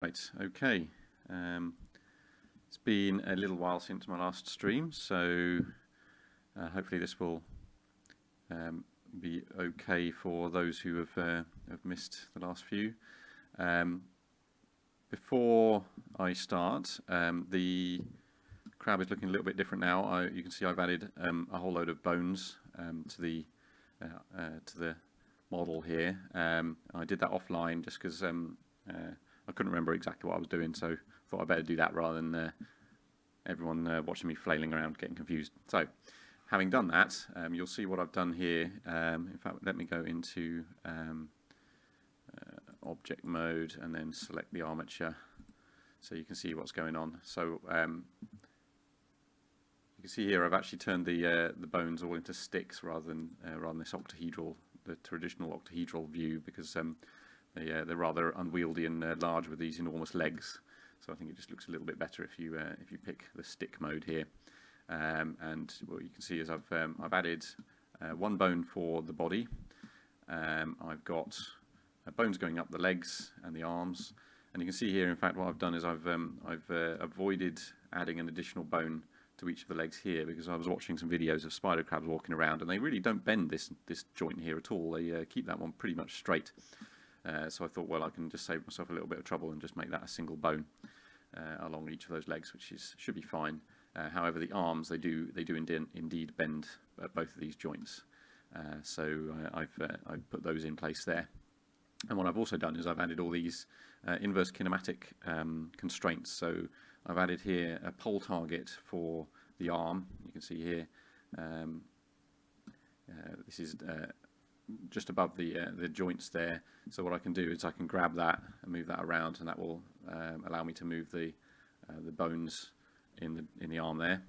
Right, okay. It's been a little while since my last stream, so hopefully this will be okay for those who have missed the last few. Before I start, the crab is looking a little bit different now. You can see I've added a whole load of bones to the model here. I did that offline just because I couldn't remember exactly what I was doing, so I thought I'd better do that rather than everyone watching me flailing around getting confused. So, having done that, you'll see what I've done here. In fact, let me go into object mode and then select the armature so you can see what's going on. So you can see here I've actually turned the bones all into sticks rather than this octahedral, the traditional octahedral view, because they're rather unwieldy and large with these enormous legs. So I think it just looks a little bit better if you pick the stick mode here. And what you can see is I've added one bone for the body. I've got bones going up the legs and the arms, and you can see here, in fact, what I've done is I've avoided adding an additional bone to each of the legs here, because I was watching some videos of spider crabs walking around, and they really don't bend this joint here at all. They keep that one pretty much straight. So I thought, well, I can just save myself a little bit of trouble and just make that a single bone along each of those legs, which should be fine. However, the arms, they do indeed bend at both of these joints. So I've put those in place there. And what I've also done is I've added all these inverse kinematic constraints. So I've added here a pole target for the arm. You can see here, this is just above the joints there. So what I can do is I can grab that and move that around, and that will allow me to move the bones in the arm there.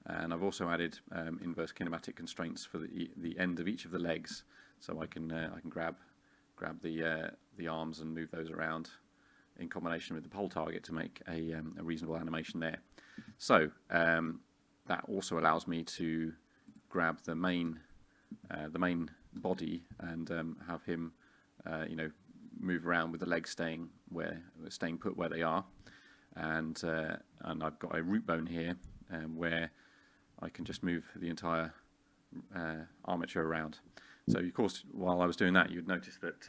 And I've also added inverse kinematic constraints for the end of each of the legs, so I can grab the arms and move those around in combination with the pole target to make a reasonable animation there. So that also allows me to grab the main body and have him move around with the legs staying put where they are, and I've got a root bone here where I can just move the entire armature around. So of course, while I was doing that, you'd notice that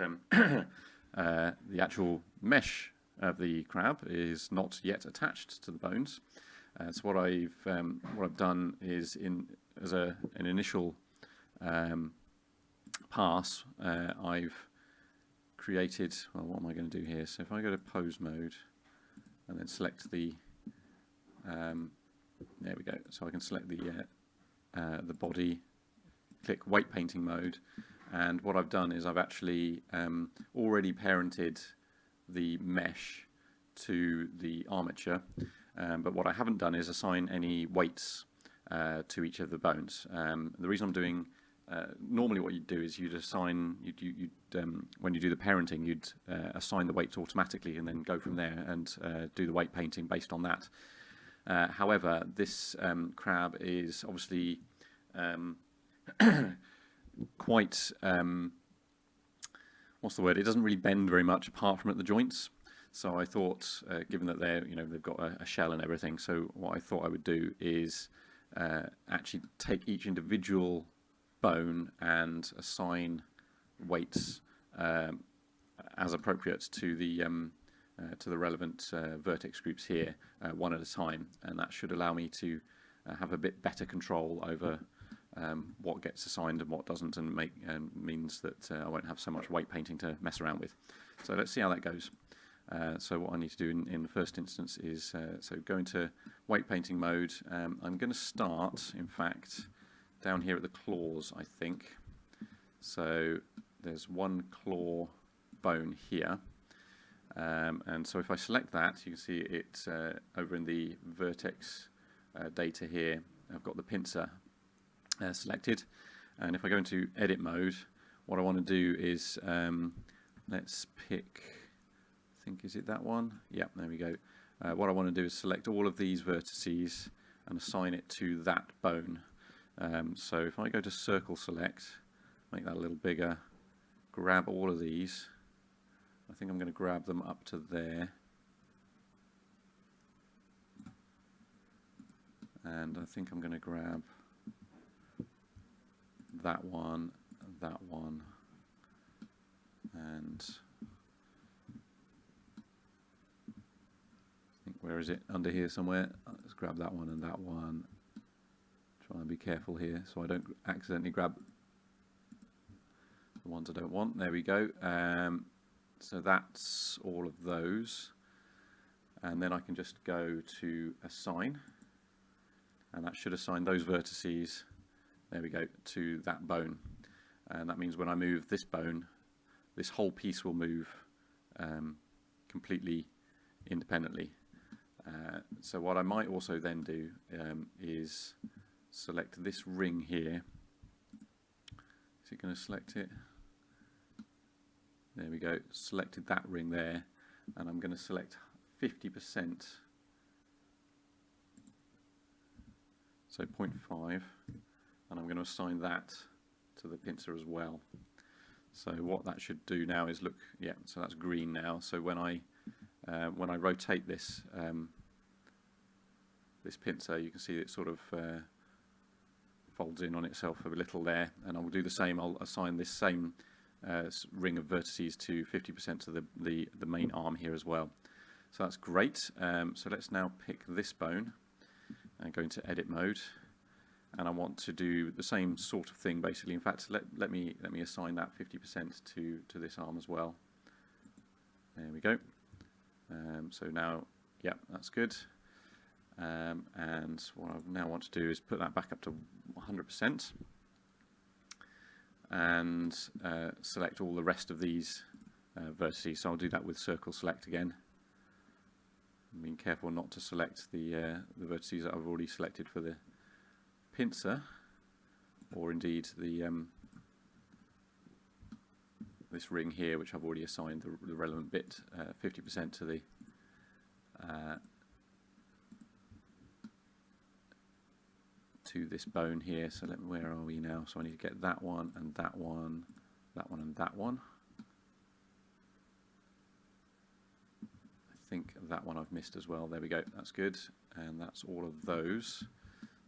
the actual mesh of the crab is not yet attached to the bones. So what I've done is, as an initial pass, I've created, well, what am I going to do here? So if I go to pose mode and then select the, there we go. So I can select the body, click weight painting mode, and what I've done is I've actually already parented the mesh to the armature, but what I haven't done is assign any weights to each of the bones. The reason I'm doing, normally what you'd do is you'd assign, when you do the parenting, you'd assign the weights automatically and then go from there and do the weight painting based on that. However, this crab is obviously quite, what's the word? It doesn't really bend very much apart from at the joints. So I thought, given that they've got a shell and everything, so what I thought I would do is actually take each individual bone and assign weights as appropriate to the relevant vertex groups here, one at a time, and that should allow me to have a bit better control over what gets assigned and what doesn't, and means that I won't have so much weight painting to mess around with. So let's see how that goes. So what I need to do in the first instance is so go into weight painting mode. I'm going to start, in fact, down here at the claws, I think. So there's one claw bone here, and so if I select that, you can see it over in the vertex data here. I've got the pincer selected, and if I go into edit mode, what I want to do is let's pick, I think, is it that one? Yeah, there we go. What I want to do is select all of these vertices and assign it to that bone. So if I go to circle select, make that a little bigger, grab all of these. I think I'm going to grab them up to there, and I think I'm going to grab that one, and I think, where is it? Under here somewhere. Let's grab that one and that one. Try and be careful here so I don't accidentally grab the ones I don't want. There we go. So that's all of those, and then I can just go to assign, and that should assign those vertices, there we go, to that bone. And that means when I move this bone, this whole piece will move completely independently. So what I might also then do is select this ring here. Is it going to select it? There we go, selected that ring there, and I'm going to select 50%, so 0.5, and I'm going to assign that to the pincer as well. So what that should do now is look, yeah, so that's green now. So when I rotate this this pincer, you can see it sort of folds in on itself a little there, and I will do the same. I'll assign this same ring of vertices to 50% to the main arm here as well. So that's great. So let's now pick this bone and go into edit mode, and I want to do the same sort of thing basically. In fact, let me assign that 50% to this arm as well. There we go. So now, yeah, that's good. And what I now want to do is put that back up to 100%. And select all the rest of these vertices. So I'll do that with circle select again. I'm being careful not to select the vertices that I've already selected for the pincer, or indeed the this ring here, which I've already assigned the relevant bit 50% to the to this bone here. So where are we now? So I need to get that one and that one, that one and that one. I think that one I've missed as well. There we go, that's good. And that's all of those.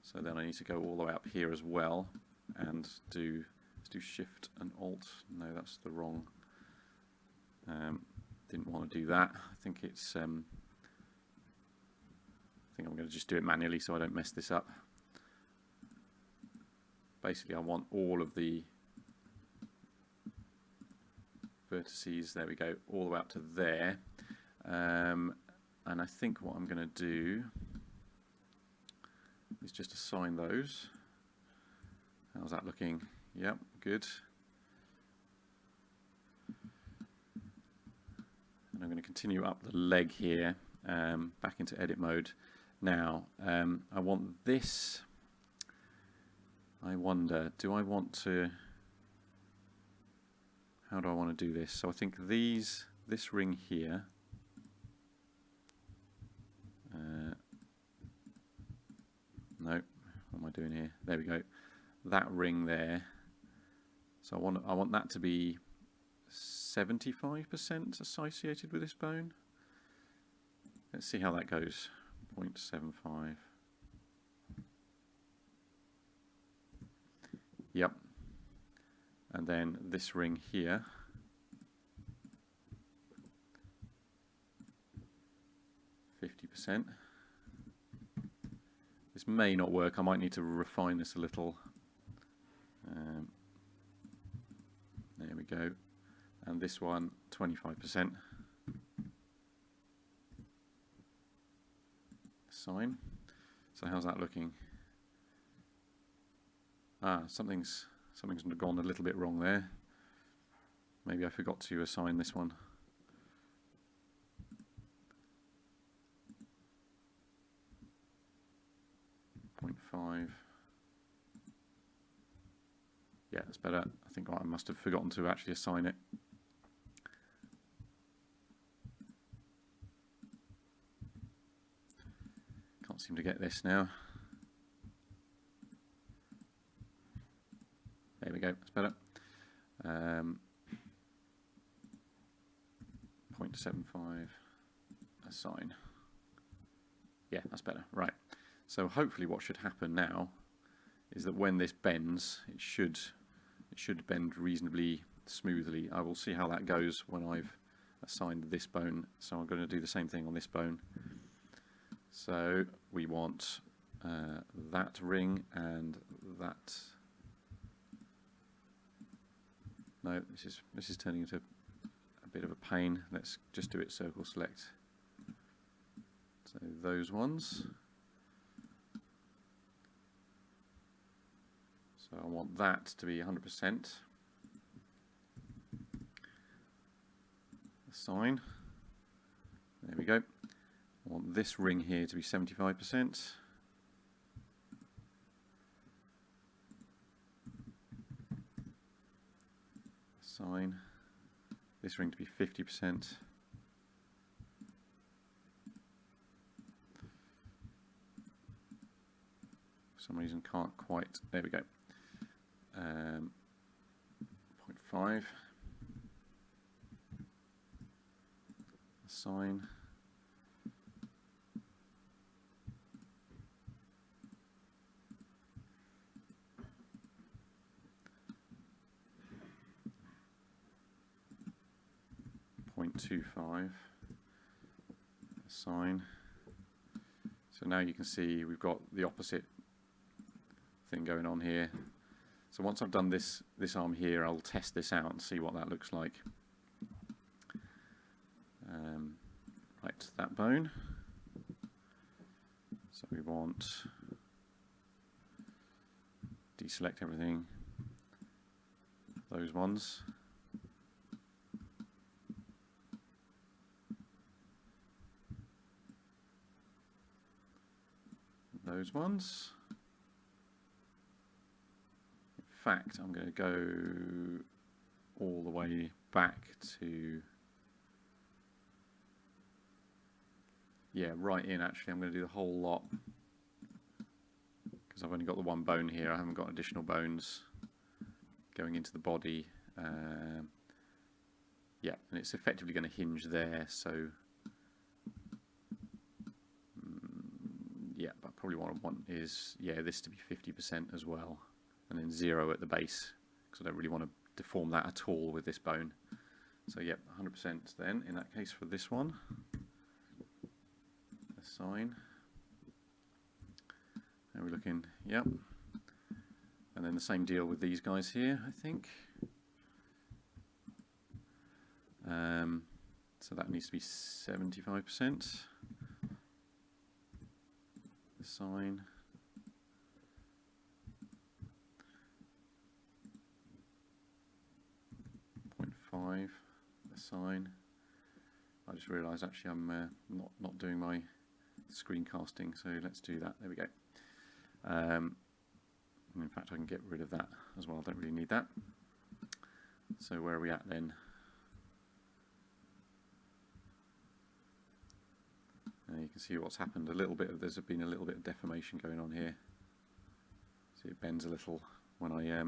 So then I need to go all the way up here as well and let's do Shift and Alt. No, that's the wrong. Didn't want to do that. I think it's I think I'm going to just do it manually so I don't mess this up. Basically, I want all of the vertices, there we go, all the way up to there. And I think what I'm going to do is just assign those. How's that looking? Yep, good. And I'm going to continue up the leg here, back into edit mode. Now, I want this. I wonder, do I want to, how do I want to do this? So I think this ring here, no, what am I doing here? There we go, that ring there. So I want that to be 75% associated with this bone. Let's see how that goes. 0.75. Yep. And then this ring here, %. This may not work. I might need to refine this a little. There we go. And this one, 25%. Sign. So how's that looking? Ah, something's gone a little bit wrong there. Maybe I forgot to assign this one. .5. Yeah, that's better. I think I must have forgotten to actually assign it. Can't seem to get this now. There we go, that's better. 0.75 assign. Yeah, that's better. Right. So hopefully what should happen now is that when this bends, it should bend reasonably smoothly. I will see how that goes when I've assigned this bone. So I'm going to do the same thing on this bone. So we want that ring and that. No, this is turning into a bit of a pain. Let's just do it circle select. So those ones. So I want that to be 100%. Assign. There we go. I want this ring here to be 75%. Assign. This ring to be 50%. For some reason can't quite. There we go. 0.5. Assign. .25. Assign. So now you can see we've got the opposite thing going on here. So once I've done this arm here, I'll test this out and see what that looks like. Right, that bone. So we want deselect everything. Those ones. Those ones. In fact, I'm going to go all the way back to, yeah, right in actually. I'm going to do the whole lot because I've only got the one bone here. I haven't got additional bones going into the body. Yeah, and it's effectively going to hinge there, so yeah, but probably what I want is, yeah, this to be 50% as well, and then 0 at the base, because I don't really want to deform that at all with this bone. So yeah, 100% then, in that case for this one. Assign. Are we looking? Yep. And then the same deal with these guys here, I think. So that needs to be 75%. Assign. .5. Assign. I just realised actually I'm not doing my screencasting, so let's do that. There we go. In fact, I can get rid of that as well. I don't really need that. So where are we at then? You can see what's happened. There's been a little bit of deformation going on here. See, it bends a little when I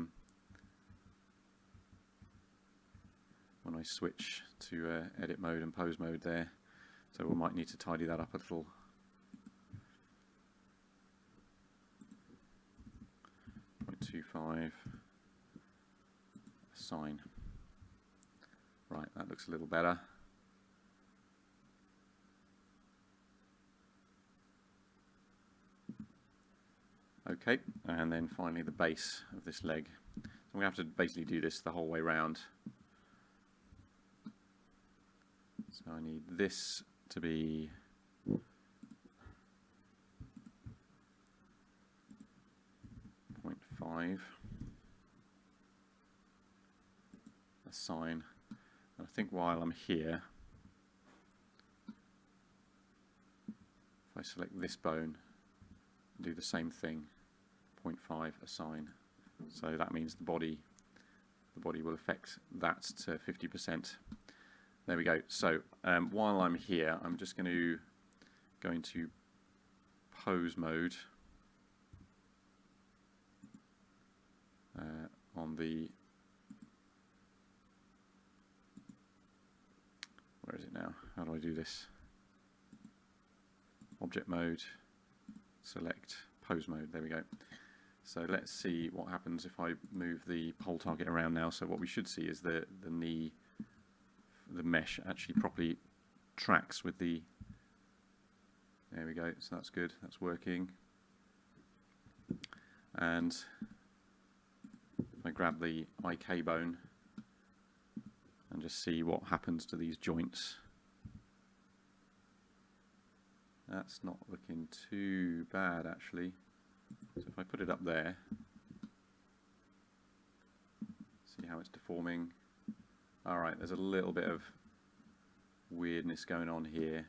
switch to edit mode and pose mode there. So we might need to tidy that up a little. .25. Assign. Right, that looks a little better. Okay, and then finally the base of this leg. So we have to basically do this the whole way round. So I need this to be 0.5. Assign. And I think while I'm here, if I select this bone, do the same thing. 0.5 assign. So that means the body will affect that to 50%. There we go. So while I'm here, I'm just going to go into pose mode on the, where is it now? How do I do this? Object mode, select pose mode. There we go. So let's see what happens if I move the pole target around now. So what we should see is the knee, the mesh actually properly tracks with the, there we go, so that's good, that's working. And if I grab the IK bone and just see what happens to these joints, that's not looking too bad actually. So if I put it up there, see how it's deforming. Alright, there's a little bit of weirdness going on here.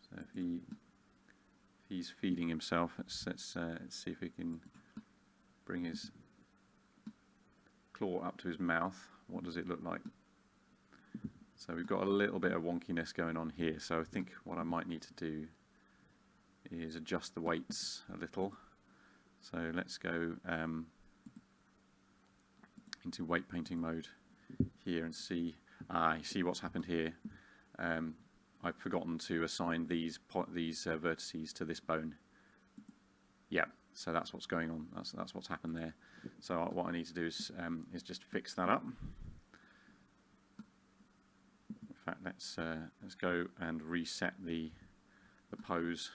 So if he's feeding himself, let's see if we can bring his claw up to his mouth. What does it look like? So we've got a little bit of wonkiness going on here, so I think what I might need to do is adjust the weights a little. So let's go into weight painting mode here and see. You see what's happened here. I've forgotten to assign these vertices to this bone. Yeah, so that's what's going on. That's what's happened there. So what I need to do is just fix that up. In fact, let's go and reset the pose.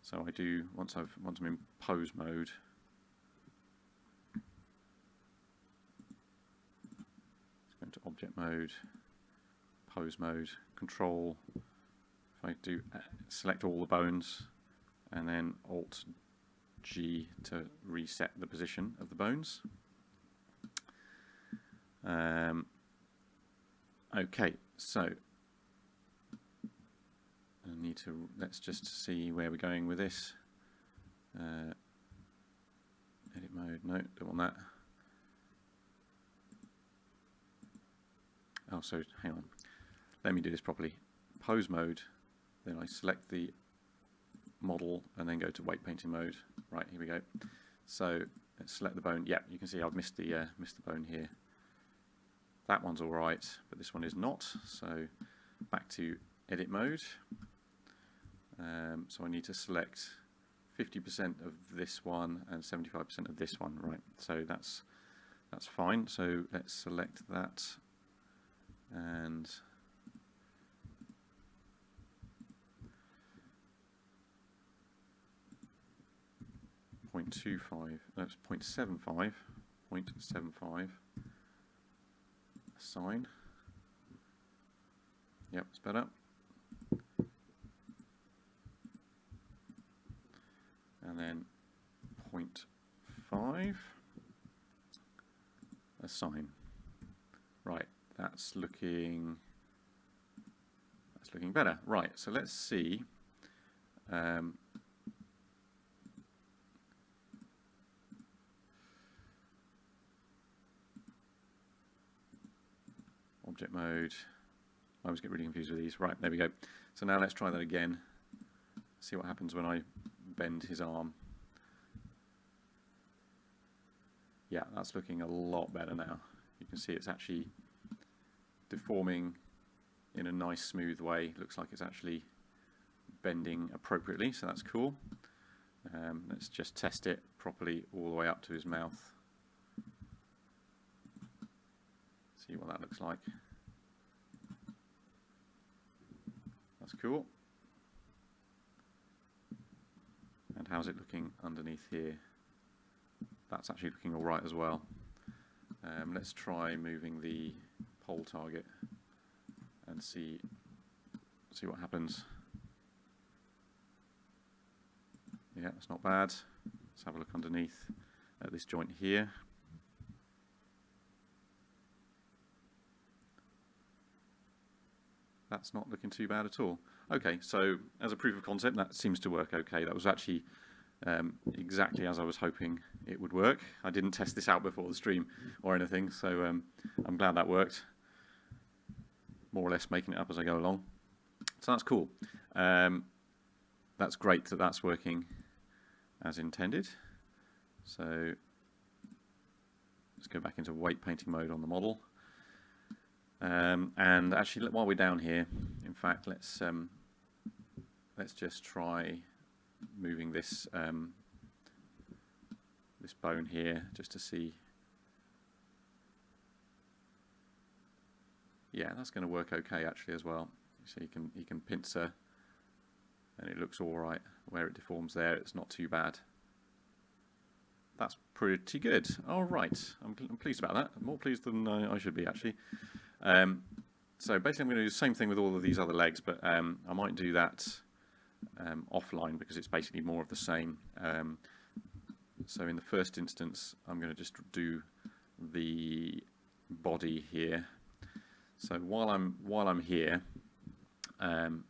So I do once I'm in pose mode. Let's go into object mode, pose mode, control. If I do select all the bones, and then Alt G to reset the position of the bones. Okay, so let's just see where we're going with this. Edit mode, no, don't want that. Oh, so hang on. Let me do this properly. Pose mode, then I select the model and then go to weight painting mode. Right, here we go. So let's select the bone. Yeah, you can see I've missed the bone here. That one's all right, but this one is not. So back to edit mode. So I need to select 50% of this one and 75% of this one, right? So that's fine. So let's select that and .25. That's 0.75. 0.75. Assign. Yep, it's better. And then 0.5. Assign. Right, that's looking better. Right, so let's see. Object mode. I always get really confused with these. Right, there we go. So now let's try that again. See what happens when I bend his arm. Yeah, that's looking a lot better now. You can see it's actually deforming in a nice smooth way. Looks like it's actually bending appropriately, so that's cool. Let's just test it properly all the way up to his mouth. See what that looks like. That's cool. And how's it looking underneath here? That's actually looking all right as well. Let's try moving the pole target and see what happens. Yeah, that's not bad. Let's have a look underneath at this joint here. That's not looking too bad at all. Okay, so as a proof of concept, that seems to work okay. That was actually exactly as I was hoping it would work. I didn't test this out before the stream or anything, so I'm glad that worked. More or less making it up as I go along. So that's cool. That's great that that's working as intended. So let's go back into weight painting mode on the model. And actually, while we're down here, in fact, let's just try moving this this bone here just to see. Yeah, that's going to work okay actually as well. So you can pincer, and it looks all right. Where it deforms there, it's not too bad. That's pretty good. All right, I'm pleased about that. I'm more pleased than I should be actually. So basically, I'm going to do the same thing with all of these other legs, but I might do that offline because it's basically more of the same. So in the first instance, I'm going to just do the body here. So while I'm here, I'm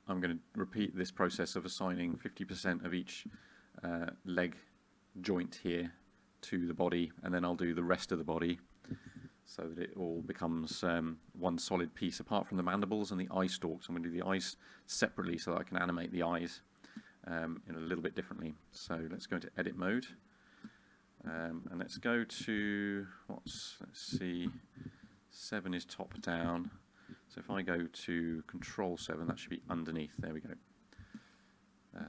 going to repeat this process of assigning 50% of each leg joint here to the body, and then I'll do the rest of the body so that it all becomes one solid piece, apart from the mandibles and the eye stalks. I'm going to do the eyes separately so that I can animate the eyes in a little bit differently. So let's go into edit mode, and let's go to let's see, 7 is top down. So if I go to Control 7, that should be underneath. There we go.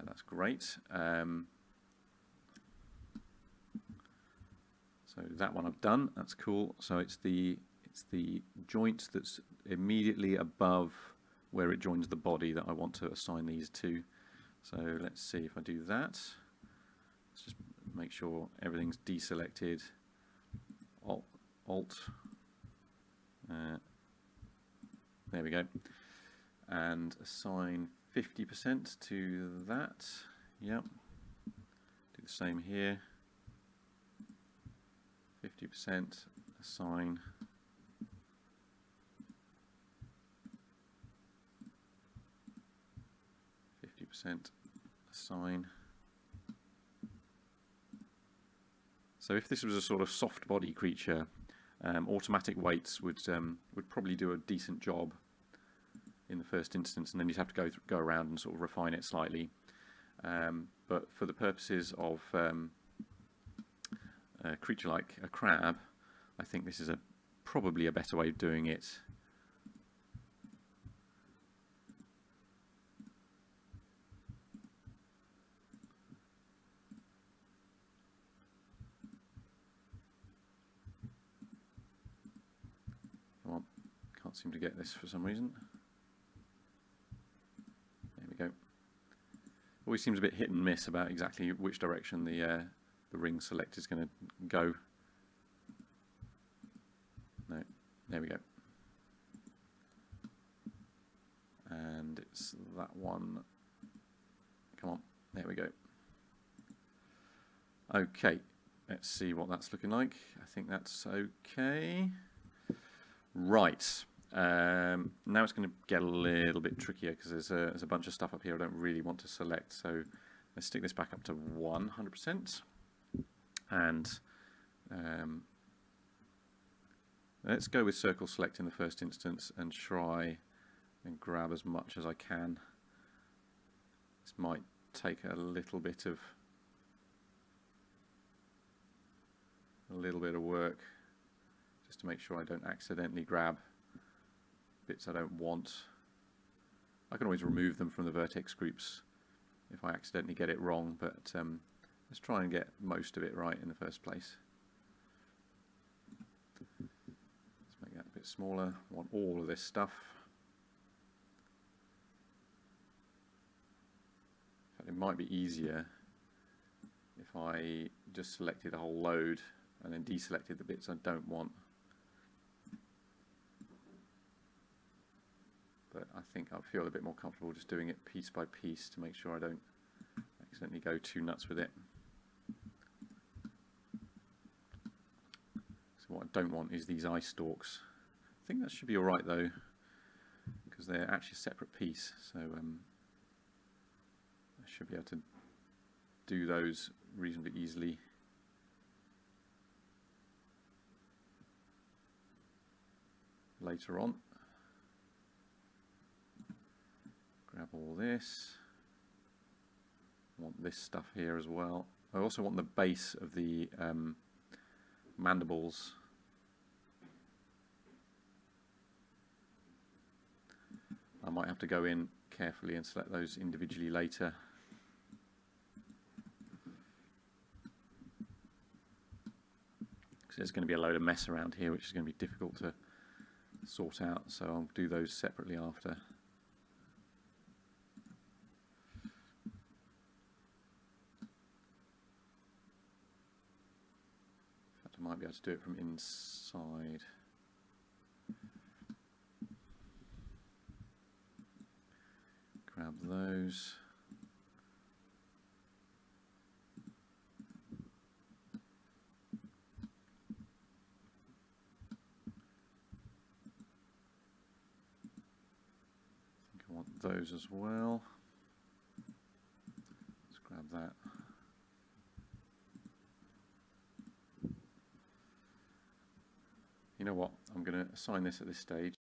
That's great. So that one I've done. That's cool. So it's the joint that's immediately above where it joins the body that I want to assign these to. So let's see if I do that. Let's just make sure everything's deselected. Alt. There we go. And assign 50% to that. Yep. Do the same here. 50% assign. 50% assign. So if this was a sort of soft body creature, automatic weights would probably do a decent job in the first instance, and then you'd have to go around and sort of refine it slightly. But for the purposes of a creature like a crab, I think this is probably a better way of doing it. Come on, can't seem to get this for some reason. There we go. Always seems a bit hit and miss about exactly which direction the ring select is going to go. No, there we go. And it's that one. Come on, there we go. Okay, let's see what that's looking like. I think that's okay. Right. Now it's going to get a little bit trickier because there's a bunch of stuff up here I don't really want to select. So let's stick this back up to 100%. And let's go with circle select in the first instance and try and grab as much as I can. This might take a little bit of work just to make sure I don't accidentally grab bits I don't want. I can always remove them from the vertex groups if I accidentally get it wrong, but let's try and get most of it right in the first place. Let's make that a bit smaller. I want all of this stuff. In fact, it might be easier if I just selected a whole load and then deselected the bits I don't want. But I think I feel a bit more comfortable just doing it piece by piece to make sure I don't accidentally go too nuts with it. So what I don't want is these eye stalks. I think that should be alright though, because they're actually a separate piece, so I should be able to do those reasonably easily. Later on. Grab all this. I want this stuff here as well. I also want the base of the mandibles might have to go in carefully and select those individually later. Because there's going to be a load of mess around here which is going to be difficult to sort out, so I'll do those separately after. In fact, I might be able to do it from inside. Grab those. I think I want those as well. Let's grab that. You know what? I'm going to assign this at this stage.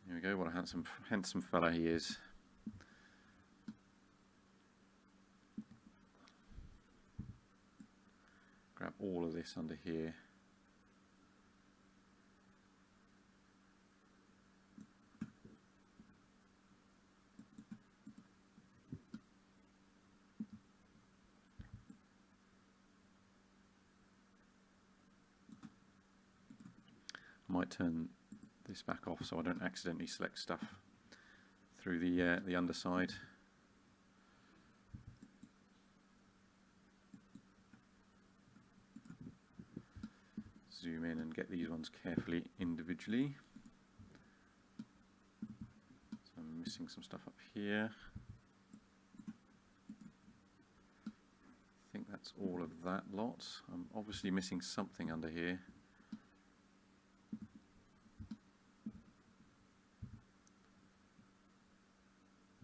Here we go, what a handsome fella he is. Grab all of this under here. I might turn this back off so I don't accidentally select stuff through the underside. Zoom in and get these ones carefully individually. So I'm missing some stuff up here. I think that's all of that lot. I'm obviously missing something under here.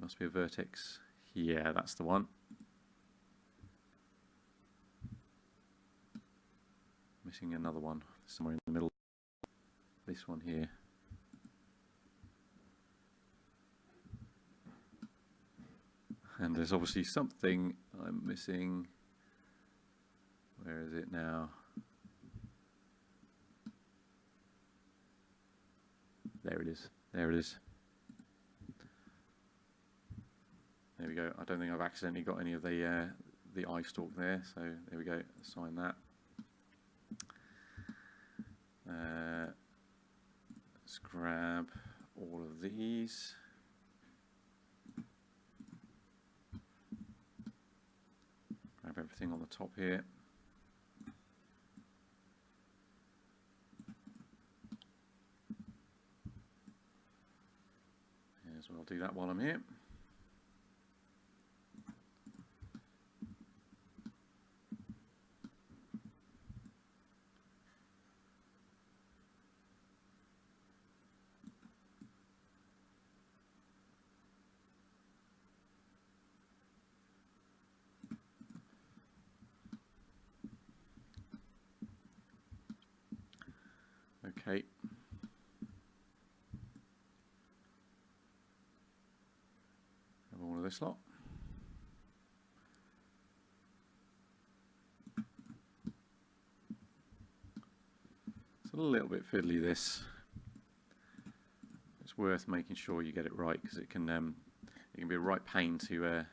Must be a vertex. Yeah, that's the one. Missing another one somewhere in the middle. This one here. And there's obviously something I'm missing. Where is it now? There it is. There it is. There we go. I don't think I've accidentally got any of the eye stalk there, so there we go. Assign that. Let's grab all of these. Grab everything on the top here. May as well do that while I'm here. Okay. Have all of this lot. It's a little bit fiddly, this. It's worth making sure you get it right, because it can be a right pain to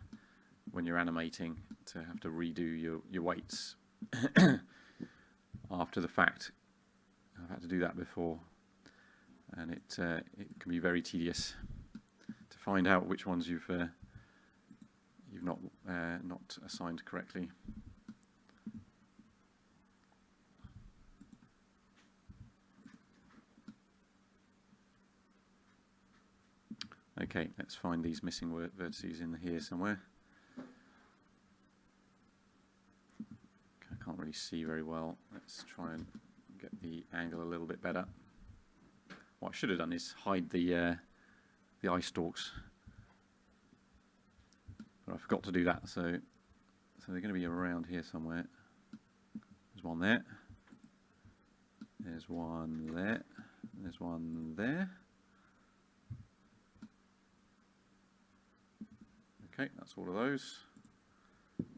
when you're animating to have to redo your weights after the fact. I've had to do that before, and it can be very tedious to find out which ones you've not assigned correctly. Okay, let's find these missing vertices in here somewhere. I can't really see very well. Let's try and get the angle a little bit better. What I should have done is hide the eye stalks, but I forgot to do that. So they're going to be around here somewhere. There's one there. There's one there. There's one there. Okay, that's all of those.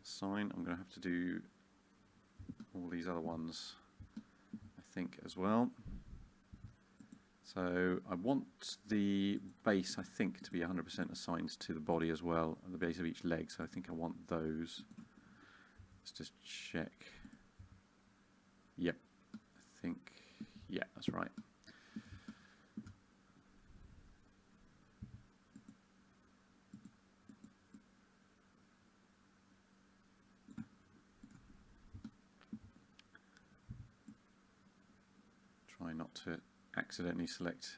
Sign. I'm going to have to do all these other ones, I think, as well. So I want the base, I think, to be 100% assigned to the body as well, the base of each leg, so I think I want those. Let's just check. Yep, I think, yeah, that's right. Try not to accidentally select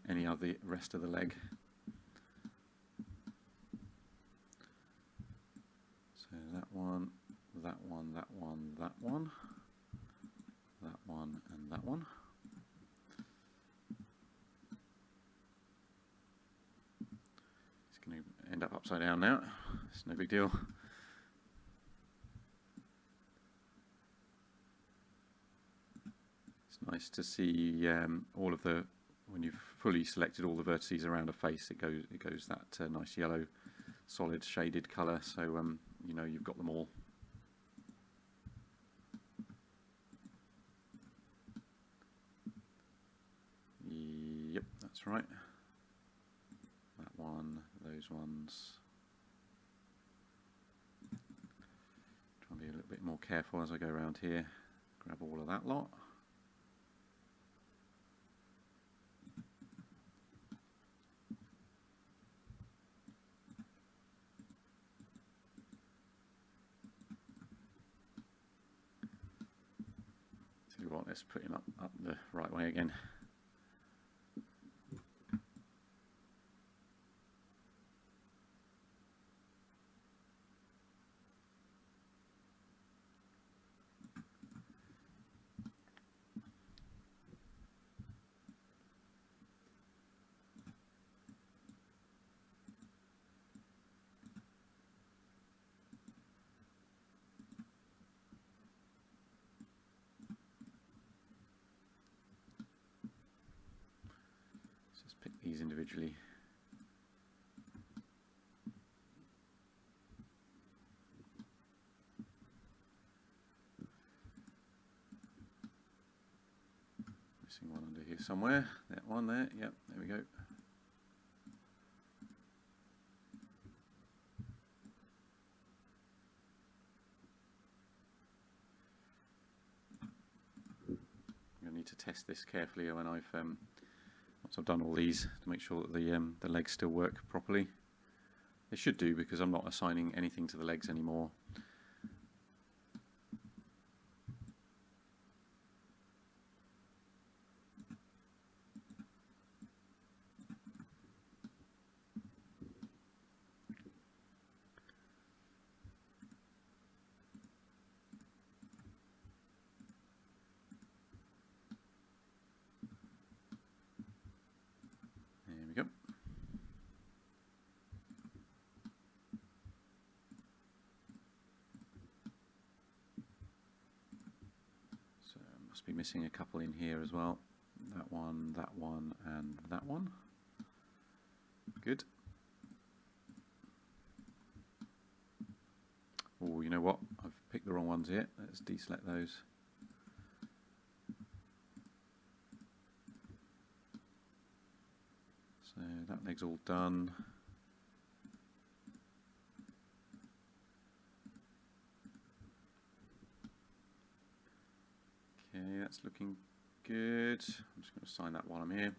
any other rest of the leg. So that one, that one, that one, that one, that one, and that one. It's going to end up upside down now. It's no big deal. It's nice to see all of the, when you've fully selected all the vertices around a face, it goes that nice yellow, solid shaded colour. So you know you've got them all. Yep, that's right. That one, those ones. Try and be a little bit more careful as I go around here. Grab all of that lot. So you want, let's put him up the right way again. These individually. Missing one under here somewhere. That one there. Yep, there we go. I'm going to need to test this carefully when once I've done all these, to make sure that the legs still work properly. They should do, because I'm not assigning anything to the legs anymore. There we go. So must be missing a couple in here as well. That one, and that one. Good. Oh, you know what? I've picked the wrong ones here. Let's deselect those. So that leg's all done. Okay, that's looking good. I'm just going to sign that while I'm here.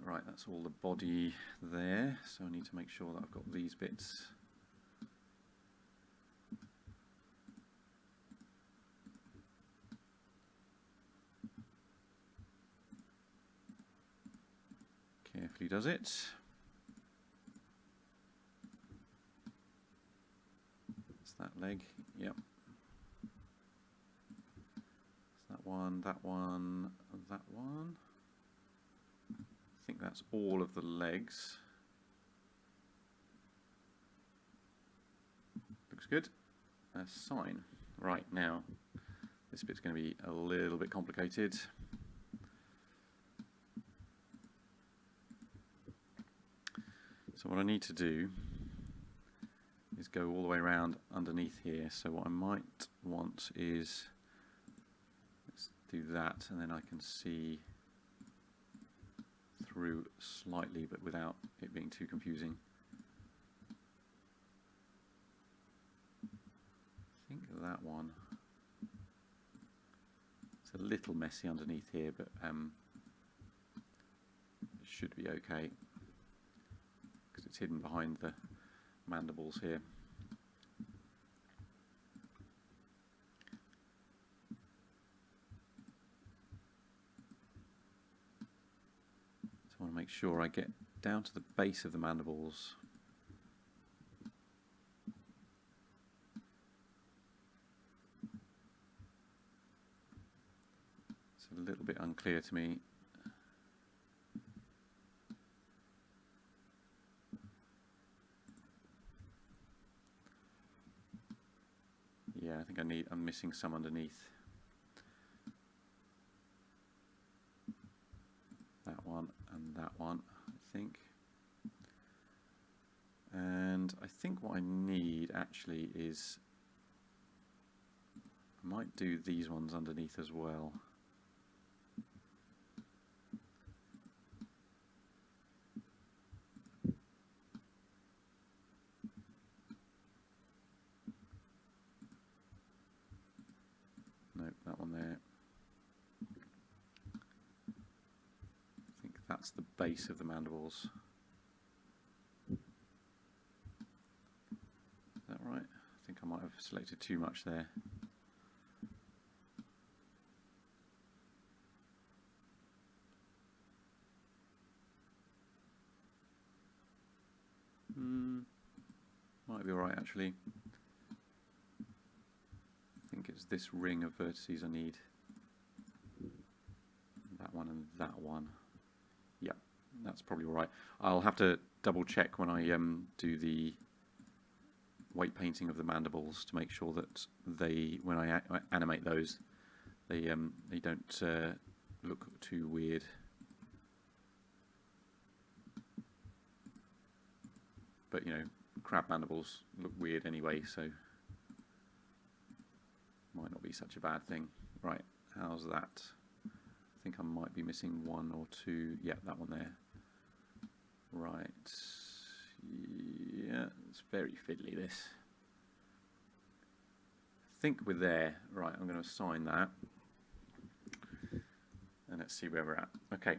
Right, that's all the body there, so I need to make sure that I've got these bits. Carefully does it. That's that leg, yep. That's that one, that one, that one. I think that's all of the legs. Looks good. Assign. Right, now this bit's going to be a little bit complicated. So what I need to do is go all the way around underneath here. So what I might want is, let's do that, and then I can see through slightly, but without it being too confusing. I think that one, it's a little messy underneath here, but it should be okay because it's hidden behind the mandibles here. So I want to make sure I get down to the base of the mandibles. It's a little bit unclear to me. Yeah, I think I'm missing some underneath. That one and that one, I think. And I think what I need actually is, I might do these ones underneath as well. Nope, that one there. I think that's the base of the mandibles. Is that right? I think I might have selected too much there. Might be alright actually. I think it's this ring of vertices I need. That one and that one. Yep, that's probably alright. I'll have to double check when I do the weight painting of the mandibles to make sure that they, when I animate those, they don't look too weird. But you know, crab mandibles look weird anyway, so might not be such a bad thing. Right, how's that? I think I might be missing one or two. Yeah, that one there. Right. Yeah, it's very fiddly, this. I think we're there. Right, I'm going to assign that. And let's see where we're at. Okay,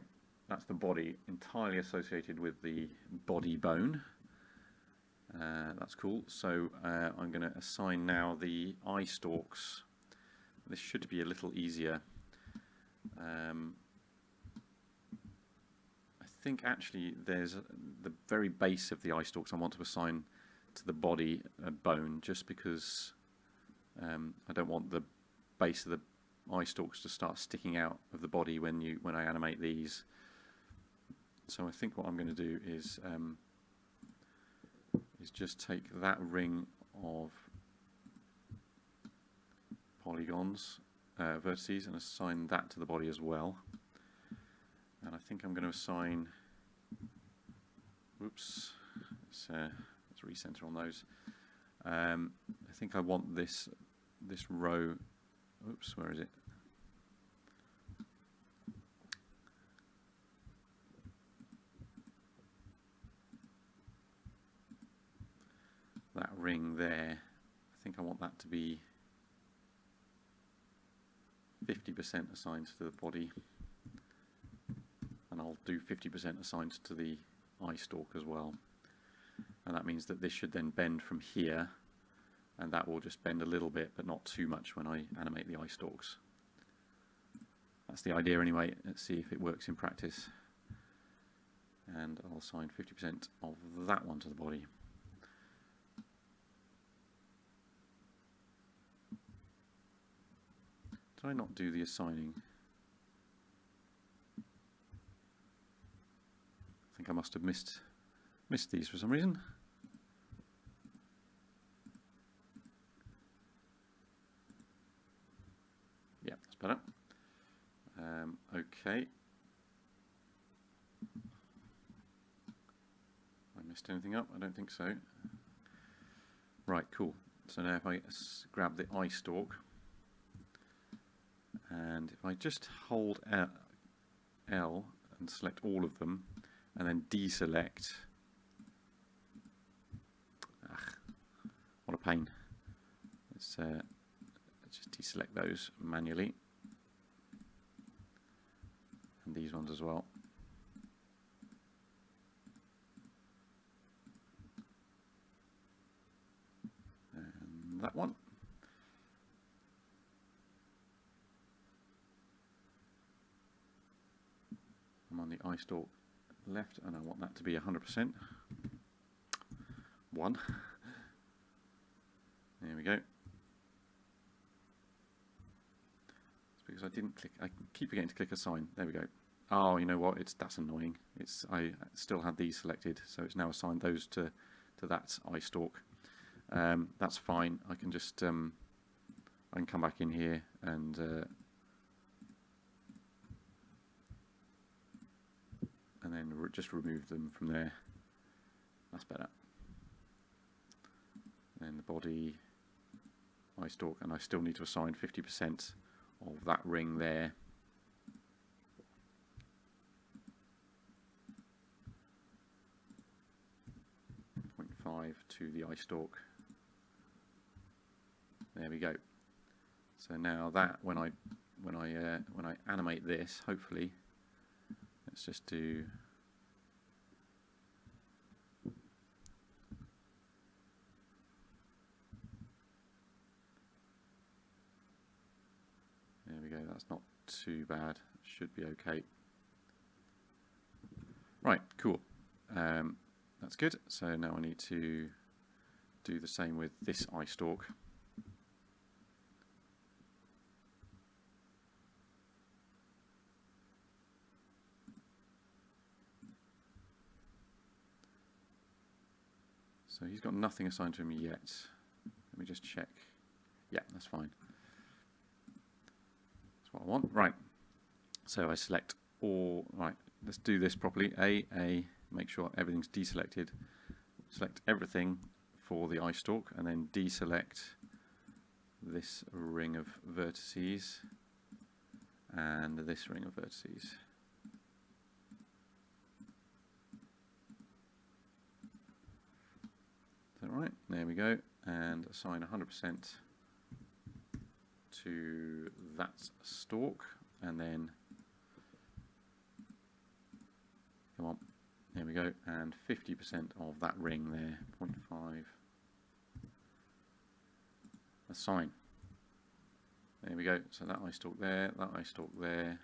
that's the body entirely associated with the body bone. That's cool. So I'm going to assign now the eye stalks. This should be a little easier. I think actually there's the very base of the eye stalks I want to assign to the body bone, just because I don't want the base of the eye stalks to start sticking out of the body when I animate these. So I think what I'm going to do is just take that ring of polygons, vertices, and assign that to the body as well. And I think I'm going to assign, whoops, let's recenter on those. I think I want this row, oops, where is it? That ring there, I think I want that to be 50% assigned to the body, and I'll do 50% assigned to the eye stalk as well. And that means that this should then bend from here, and that will just bend a little bit, but not too much when I animate the eye stalks. That's the idea anyway. Let's see if it works in practice. And I'll assign 50% of that one to the body. Did I not do the assigning? I think I must have missed these for some reason. Yeah, that's better. Okay. I missed anything up? I don't think so. Right, cool. So now if I grab the eye stalk and And if I just hold L and select all of them, and then deselect, what a pain. Let's just deselect those manually, and these ones as well. And that one. I'm on the eye stalk left, and I want that to be 100%. 1. There we go. It's because I didn't click. I keep forgetting to click assign. There we go. Oh, you know what? That's annoying. I still had these selected, so it's now assigned those to that eye stalk. That's fine. I can just I can come back in here and then just remove them from there. That's better. And the body, eye stalk, and I still need to assign 50% of that ring there. To the eye stalk. There we go. So now that when I animate this, hopefully, let's just do. There we go. That's not too bad. Should be okay. Right. Cool. That's good. So now I need to do the same with this eye stalk. So he's got nothing assigned to him yet. Let me just check. Yeah, that's fine. That's what I want. Right. So I select all. Right. Let's do this properly. A. Make sure everything's deselected. Select everything for the eye stalk, and then deselect this ring of vertices and this ring of vertices. Is that right? There we go. And assign 100% to that stalk, and then come on. There we go, and 50% of that ring there, 0.5. Assign. There we go, so that eye stalk there, that eye stalk there,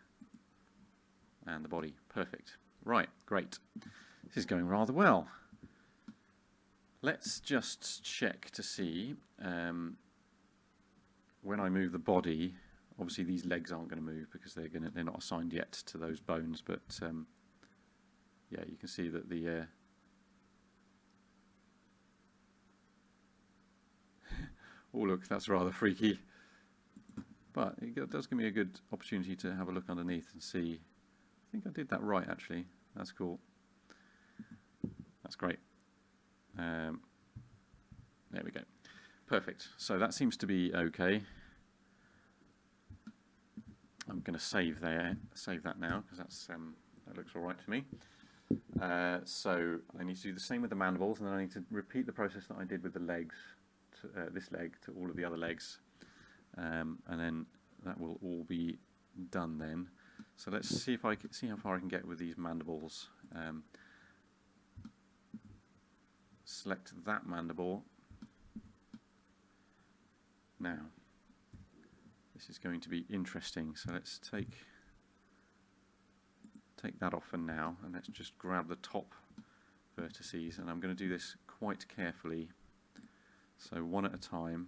and the body. Perfect. Right, great. This is going rather well. Let's just check to see when I move the body. Obviously these legs aren't going to move because they're not assigned yet to those bones, but yeah, you can see that the oh look, that's rather freaky, but it does give me a good opportunity to have a look underneath and see. I think I did that right actually. That's cool. That's great. There we go. Perfect. So that seems to be okay. I'm going to save that now because that looks all right to me. So I need to do the same with the mandibles, and then I need to repeat the process that I did with the legs, this leg to all of the other legs, and then that will all be done then. So let's see if I can see how far I can get with these mandibles. Select that mandible. Now, this is going to be interesting. So let's take that off for now, and let's just grab the top vertices, and I'm going to do this quite carefully, so one at a time.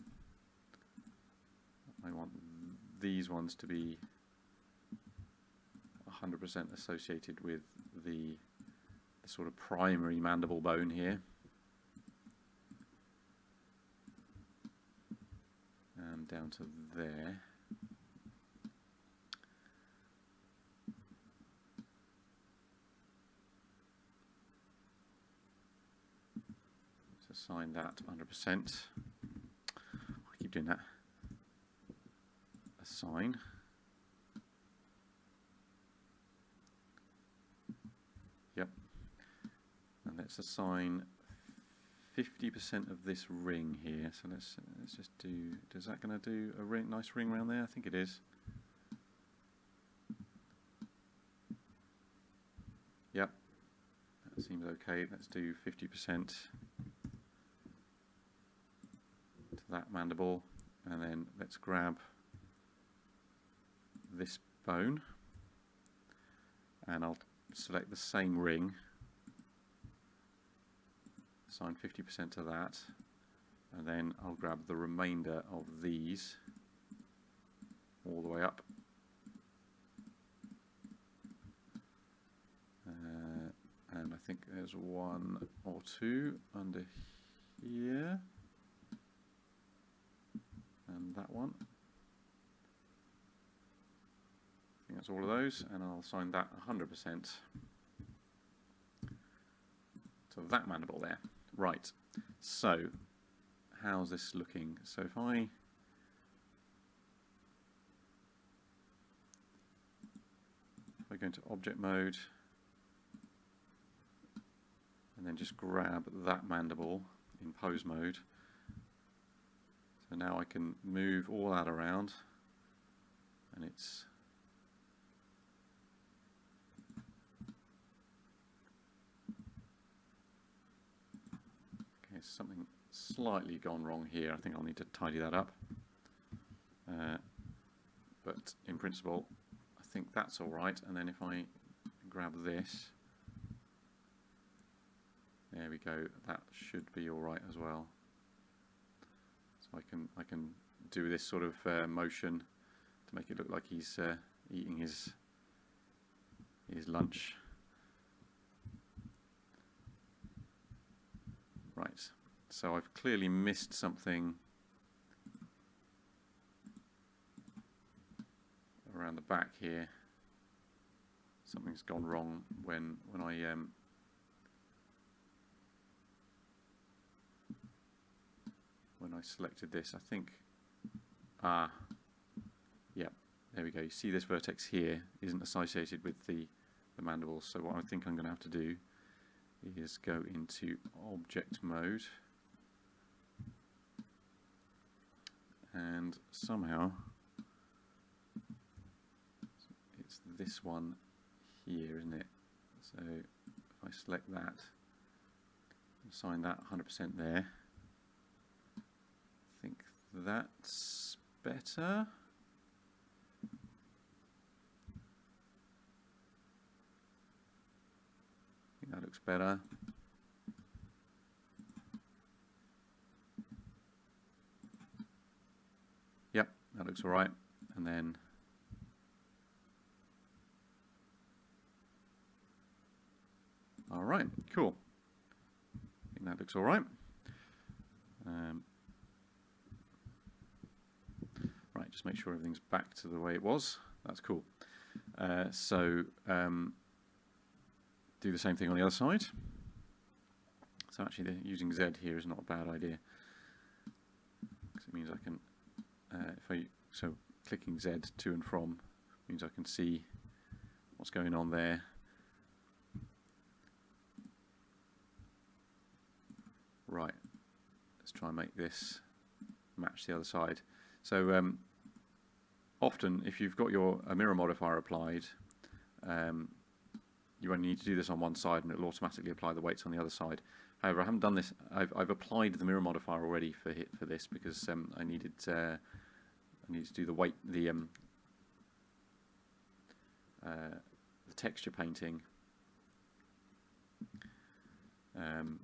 I want these ones to be 100% associated with the sort of primary mandible bone here, and down to there. Assign that 100%. I keep doing that. Assign. let's assign 50% of this ring here. So let's just do, is that going to do a ring, nice ring around there? I think it is. Yep, that seems okay. Let's do 50% to that mandible, and then let's grab this bone, and I'll select the same ring, assign 50% to that, and then I'll grab the remainder of these all the way up. And I think there's one or two under here, and that one. I think that's all of those, and I'll assign that 100% to that mandible there. Right, so how's this looking? So if I go into object mode and then just grab that mandible in pose mode, so now I can move all that around, and it's okay. Something slightly gone wrong here. I think I'll need to tidy that up, but in principle I think that's all right. And then if I grab this, there we go, that should be all right as well. So I can do this sort of motion to make it look like he's eating his lunch. Right, so I've clearly missed something around the back here. Something's gone wrong when I selected this. I think, yeah, there we go. You see this vertex here isn't associated with the mandibles, so what I think I'm going to have to do is go into object mode, and somehow it's this one here, isn't it? So if I select that, assign that 100% there, I think that's better. I think that looks better. Yep, that looks all right. And then all right, cool. I think that looks all right. Right, just make sure everything's back to the way it was. That's cool. Do the same thing on the other side. So actually using Z here is not a bad idea, because it means I can, so clicking Z to and from means I can see what's going on there. Right, let's try and make this match the other side. So often if you've got a mirror modifier applied, you only need to do this on one side and it will automatically apply the weights on the other side. However, I haven't done this. I've applied the mirror modifier already for this because I needed to do the weight, the texture painting,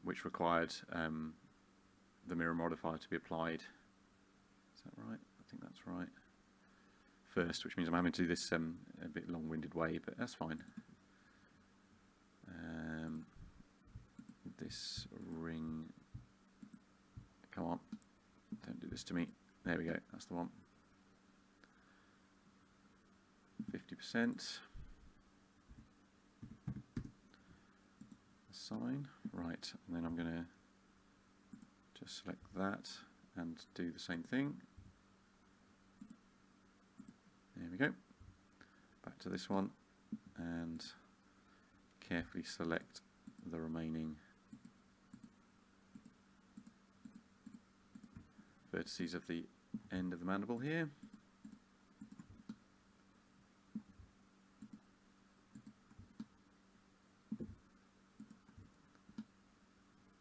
which required the mirror modifier to be applied. Is that right? I think that's right. First, which means I'm having to do this a bit long-winded way, but that's fine. This ring, come on, don't do this to me. There we go, that's the one. 50%. Assign, right, and then I'm going to just select that and do the same thing. There we go. Back to this one and carefully select the remaining vertices of the end of the mandible here.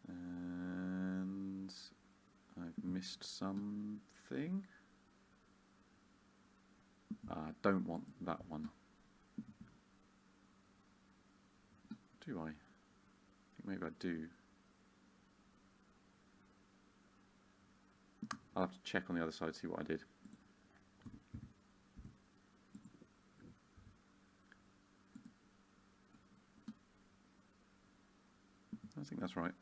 And I've missed something. I don't want that one. Do I? I think maybe I do. I'll have to check on the other side, see what I did. I think that's right.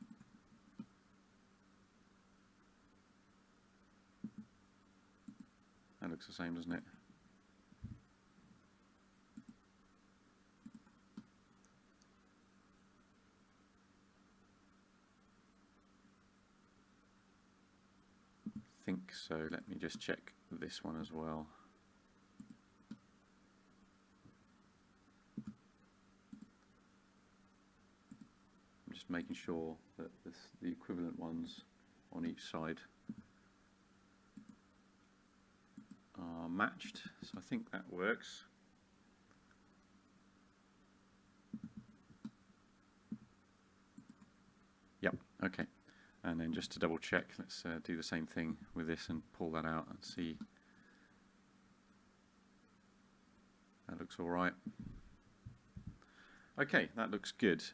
That looks the same, doesn't it? I think so. Let me just check this one as well. I'm just making sure that the equivalent ones on each side are matched, so I think that works. Yep, okay. And then just to double check, let's do the same thing with this and pull that out and see. That looks all right. Okay, that looks good.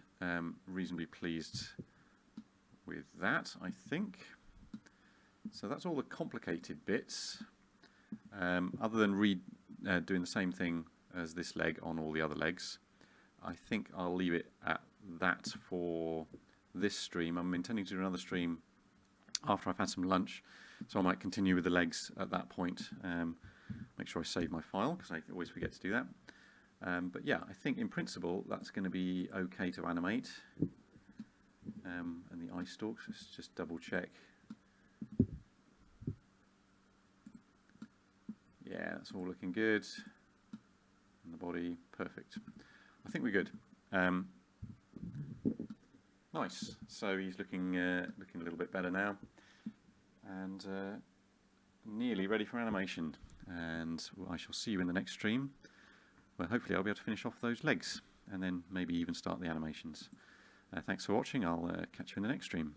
Reasonably pleased with that, I think. So that's all the complicated bits. Other than doing the same thing as this leg on all the other legs, I think I'll leave it at that for this stream. I'm intending to do another stream after I've had some lunch, so I might continue with the legs at that point. Make sure I save my file, because I always forget to do that. But yeah, I think in principle that's going to be okay to animate. And the eye stalks, let's just double check. Yeah, that's all looking good. And the body, perfect. I think we're good. Nice. So he's looking looking a little bit better now, and nearly ready for animation. And I shall see you in the next stream, where hopefully I'll be able to finish off those legs, and then maybe even start the animations. Thanks for watching. I'll catch you in the next stream.